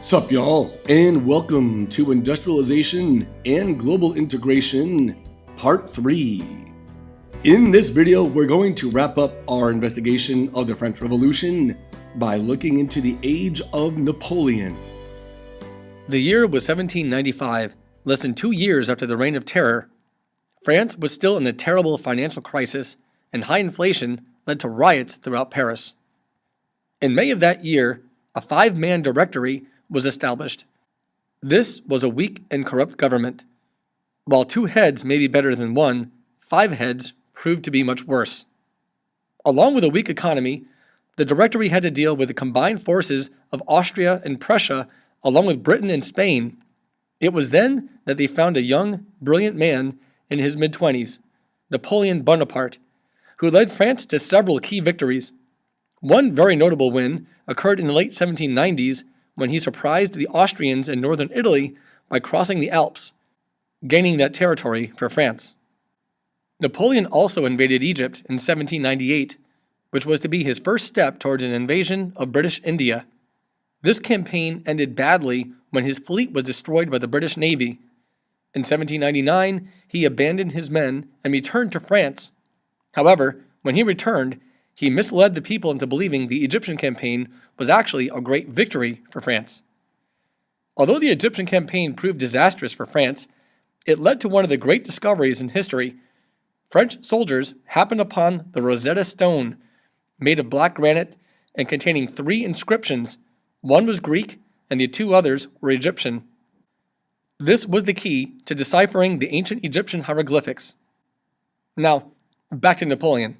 Sup y'all, and welcome to Industrialization and Global Integration, Part 3. In this video, we're going to wrap up our investigation of the French Revolution by looking into the age of Napoleon. The year was 1795, less than 2 years after the Reign of Terror. France was still in a terrible financial crisis, and high inflation led to riots throughout Paris. In May of that year, a 5-man directory was established. This was a weak and corrupt government. While 2 heads may be better than 1, 5 heads proved to be much worse. Along with a weak economy, the Directory had to deal with the combined forces of Austria and Prussia, along with Britain and Spain. It was then that they found a young, brilliant man in his mid-20s, Napoleon Bonaparte, who led France to several key victories. One very notable win occurred in the late 1790s when he surprised the Austrians in northern Italy by crossing the Alps, gaining that territory for France. Napoleon also invaded Egypt in 1798, which was to be his first step towards an invasion of British India. This campaign ended badly when his fleet was destroyed by the British Navy. In 1799, he abandoned his men and returned to France. However, when he returned, he misled the people into believing the Egyptian campaign was actually a great victory for France. Although the Egyptian campaign proved disastrous for France, it led to one of the great discoveries in history. French soldiers happened upon the Rosetta Stone, made of black granite and containing 3 inscriptions. One was Greek and the 2 others were Egyptian. This was the key to deciphering the ancient Egyptian hieroglyphics. Now, back to Napoleon.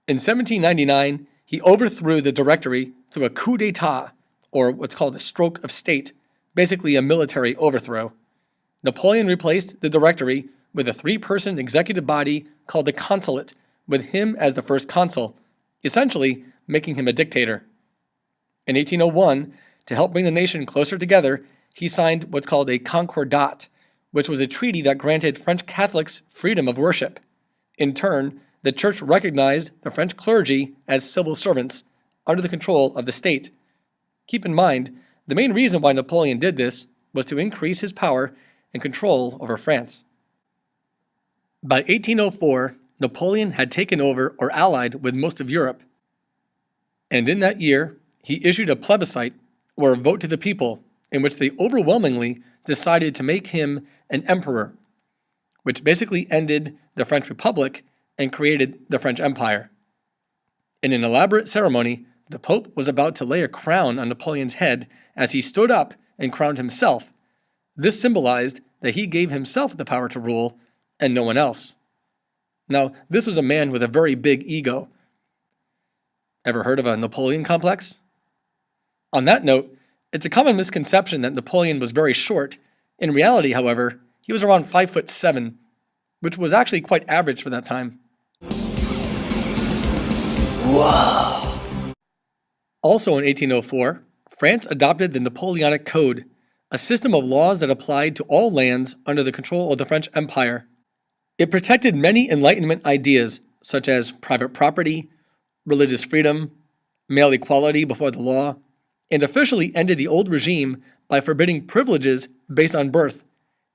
In 1799, he overthrew the Directory through a coup d'etat, or what's called a stroke of state, basically a military overthrow. Napoleon replaced the Directory with a 3-person executive body called the Consulate, with him as the first consul, essentially making him a dictator. In 1801, to help bring the nation closer together, he signed what's called a Concordat, which was a treaty that granted French Catholics freedom of worship. In turn, the church recognized the French clergy as civil servants under the control of the state. Keep in mind, the main reason why Napoleon did this was to increase his power and control over France. By 1804, Napoleon had taken over or allied with most of Europe. And in that year, he issued a plebiscite, or a vote to the people, in which they overwhelmingly decided to make him an emperor, which basically ended the French Republic and created the French Empire. In an elaborate ceremony, the Pope was about to lay a crown on Napoleon's head as he stood up and crowned himself. This symbolized that he gave himself the power to rule and no one else. Now, this was a man with a very big ego. Ever heard of a Napoleon complex? On that note, it's a common misconception that Napoleon was very short. In reality, however, he was around 5'7", which was actually quite average for that time. Whoa! Also in 1804, France adopted the Napoleonic Code, a system of laws that applied to all lands under the control of the French Empire. It protected many Enlightenment ideas, such as private property, religious freedom, male equality before the law, and officially ended the old regime by forbidding privileges based on birth.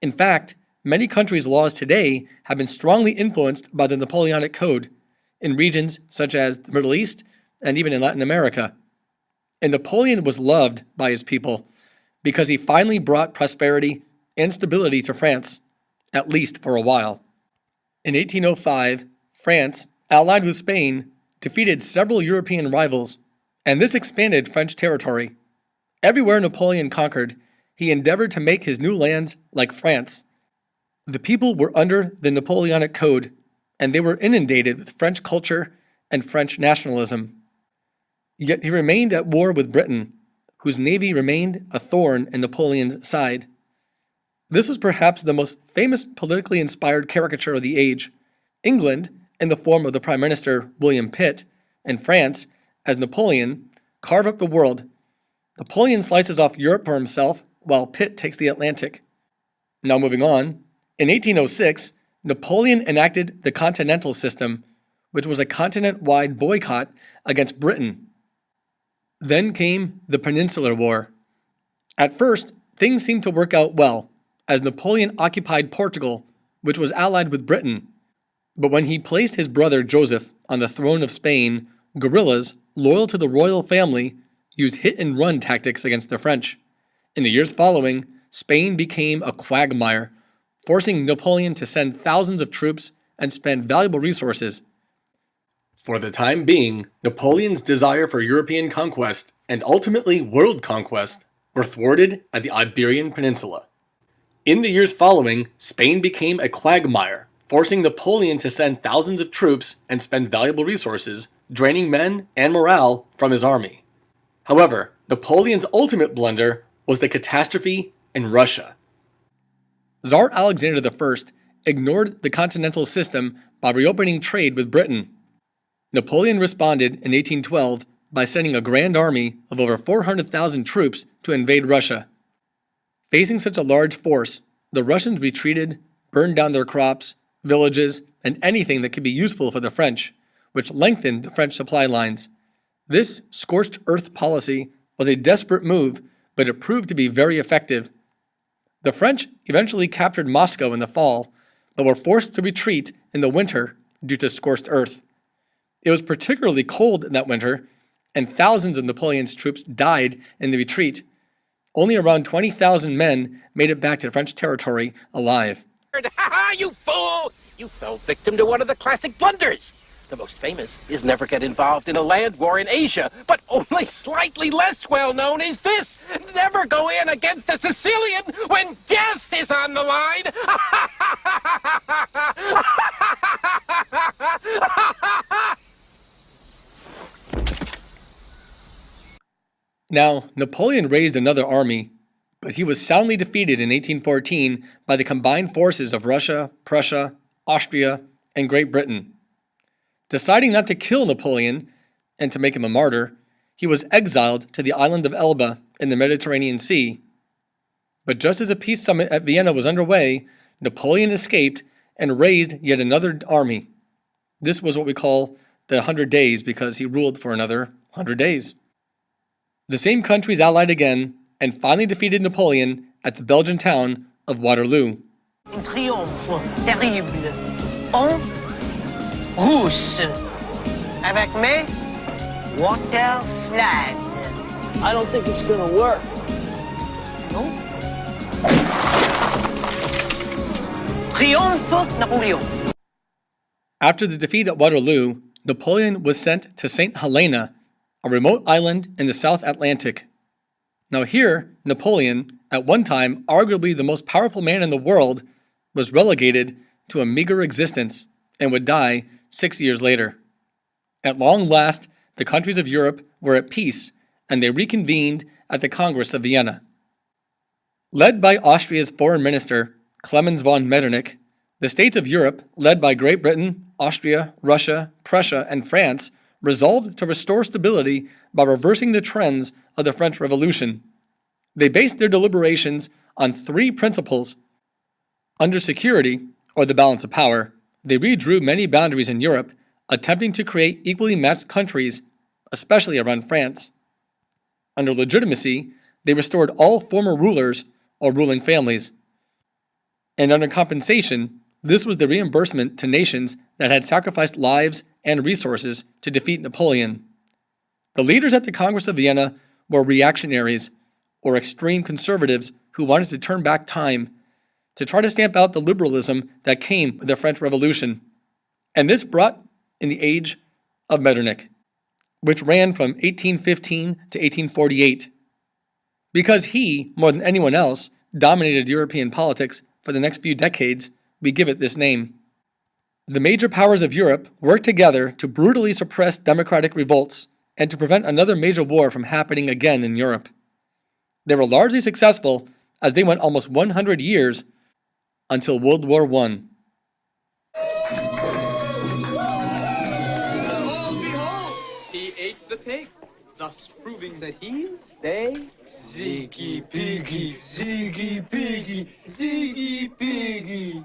In fact, many countries' laws today have been strongly influenced by the Napoleonic Code in regions such as the Middle East and even in Latin America. And Napoleon was loved by his people because he finally brought prosperity and stability to France, at least for a while. In 1805, France, allied with Spain, defeated several European rivals, and this expanded French territory. Everywhere Napoleon conquered, he endeavored to make his new lands like France. The people were under the Napoleonic Code, and they were inundated with French culture and French nationalism. Yet he remained at war with Britain, whose navy remained a thorn in Napoleon's side. This was perhaps the most famous politically inspired caricature of the age. England, in the form of the Prime Minister William Pitt, and France, as Napoleon, carve up the world. Napoleon slices off Europe for himself, while Pitt takes the Atlantic. Now moving on, in 1806, Napoleon enacted the Continental System, which was a continent-wide boycott against Britain. Then came the Peninsular War. At first, things seemed to work out well, as Napoleon occupied Portugal, which was allied with Britain. But when he placed his brother Joseph on the throne of Spain, guerrillas, loyal to the royal family, used hit-and-run tactics against the French. In the years following, Spain became a quagmire, forcing Napoleon to send thousands of troops and spend valuable resources. For the time being, Napoleon's desire for European conquest and ultimately world conquest were thwarted at the Iberian Peninsula. In the years following, Spain became a quagmire, forcing Napoleon to send thousands of troops and spend valuable resources, draining men and morale from his army. However, Napoleon's ultimate blunder was the catastrophe in Russia. Tsar Alexander I ignored the continental system by reopening trade with Britain. Napoleon responded in 1812 by sending a grand army of over 400,000 troops to invade Russia. Facing such a large force, the Russians retreated, burned down their crops, villages, and anything that could be useful for the French, which lengthened the French supply lines. This scorched earth policy was a desperate move, but it proved to be very effective. The French eventually captured Moscow in the fall, but were forced to retreat in the winter due to scorched earth. It was particularly cold in that winter, and thousands of Napoleon's troops died in the retreat. Only around 20,000 men made it back to French territory alive. Ha ha, you fool! You fell victim to one of the classic blunders. The most famous is never get involved in a land war in Asia, but only slightly less well known is this: never go in against a Sicilian when death is on the line. Now, Napoleon raised another army, but he was soundly defeated in 1814 by the combined forces of Russia, Prussia, Austria, and Great Britain. Deciding not to kill Napoleon and to make him a martyr, he was exiled to the island of Elba in the Mediterranean Sea. But just as a peace summit at Vienna was underway, Napoleon escaped and raised yet another army. This was what we call the 100 Days because he ruled for another 100 days. The same countries allied again and finally defeated Napoleon at the Belgian town of Waterloo. Un triomphe terrible. En rousse. Avec mes water slide. I don't think it's gonna work. No? Triomphe Napoleon. After the defeat at Waterloo, Napoleon was sent to St. Helena, a remote island in the South Atlantic. Now here, Napoleon, at one time arguably the most powerful man in the world, was relegated to a meager existence and would die 6 years later. At long last, the countries of Europe were at peace, and they reconvened at the Congress of Vienna. Led by Austria's foreign minister, Clemens von Metternich, the states of Europe, led by Great Britain, Austria, Russia, Prussia, and France, resolved to restore stability by reversing the trends of the French Revolution. They based their deliberations on 3 principles. Under security, or the balance of power, they redrew many boundaries in Europe, attempting to create equally matched countries, especially around France. Under legitimacy, they restored all former rulers or ruling families. And under compensation, this was the reimbursement to nations that had sacrificed lives and resources to defeat Napoleon. The leaders at the Congress of Vienna were reactionaries, or extreme conservatives who wanted to turn back time, to try to stamp out the liberalism that came with the French Revolution. And this brought in the age of Metternich, which ran from 1815 to 1848. Because he, more than anyone else, dominated European politics for the next few decades, we give it this name. The major powers of Europe worked together to brutally suppress democratic revolts and to prevent another major war from happening again in Europe. They were largely successful as they went almost 100 years until World War I. Behold, behold! He ate the pig, thus proving that he's a Ziggy Piggy, Ziggy Piggy, Ziggy Piggy.